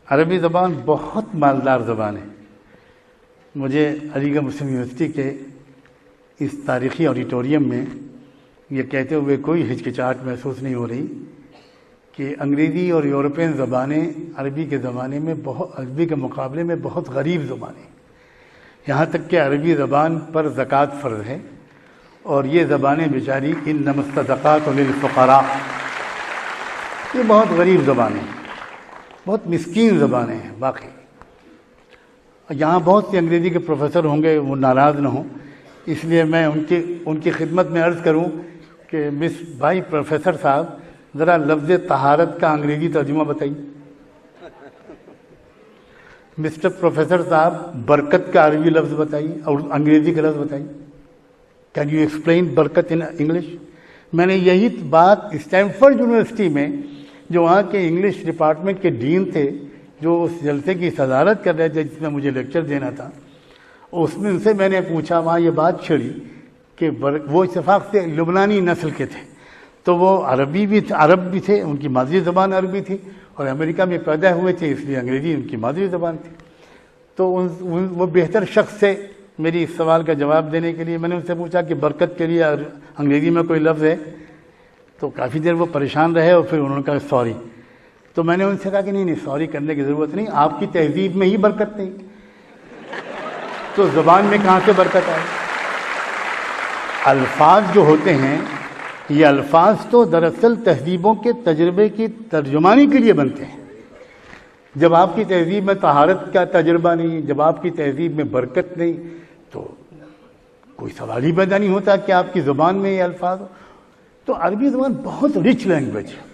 عربی زبان بہت مالدار زبان ہے. مجھے علی گڑھ مسلم یونیورسٹی کے اس تاریخی آڈیٹوریم میں یہ کہتے ہوئے کوئی ہچکچاہٹ محسوس نہیں ہو رہی کہ انگریزی اور یورپین زبانیں عربی کے زمانے میں عربی کے مقابلے میں بہت غریب زبانیں، یہاں تک کہ عربی زبان پر زکوٰۃ فرض ہے، اور یہ زبانیں بیچاری انما الصدقات للفقراء، یہ بہت غریب زبانیں، بہت مسکین زبانیں ہیں واقعی. یہاں بہت سے انگریزی کے پروفیسر ہوں گے، وہ ناراض نہ ہوں، اس لیے میں ان کی خدمت میں عرض کروں کہ بھائی پروفیسر صاحب ذرا لفظ طہارت کا انگریزی ترجمہ بتائیے. مسٹر پروفیسر صاحب برکت کا عربی لفظ بتائیے اور انگریزی کا لفظ بتائیے. کین یو ایکسپلین برکت ان انگلش؟ میں نے یہی بات اسٹینفورڈ یونیورسٹی میں جو وہاں کے انگلش ڈپارٹمنٹ کے ڈین تھے، جو اس جلسے کی صدارت کر رہے تھے جس میں مجھے لیکچر دینا تھا، اس میں ان سے میں نے پوچھا، وہاں یہ بات چھڑی کہ وہ اتفاق سے لبنانی نسل کے تھے، تو وہ عرب بھی تھے، ان کی مادری زبان عربی تھی، اور امریکہ میں پیدا ہوئے تھے اس لیے انگریزی ان کی مادری زبان تھی. تو وہ بہتر شخص سے میری اس سوال کا جواب دینے کے لیے میں نے ان سے پوچھا کہ برکت کے لیے انگریزی میں کوئی لفظ ہے؟ تو کافی دیر وہ پریشان رہے اور پھر انہوں نے کہا سوری. تو میں نے ان سے کہا کہ نہیں سوری کرنے کی ضرورت نہیں، آپ کی تہذیب میں ہی برکت نہیں، تو زبان میں کہاں سے برکت آئے؟ الفاظ جو ہوتے ہیں یہ الفاظ تو دراصل تہذیبوں کے تجربے کی ترجمانی کے لیے بنتے ہیں. جب آپ کی تہذیب میں طہارت کا تجربہ نہیں، جب آپ کی تہذیب میں برکت نہیں، تو کوئی سوال ہی پیدا نہیں ہوتا کہ آپ کی زبان میں یہ الفاظ ہو. تو عربی زبان بہت رچ لینگویج ہے.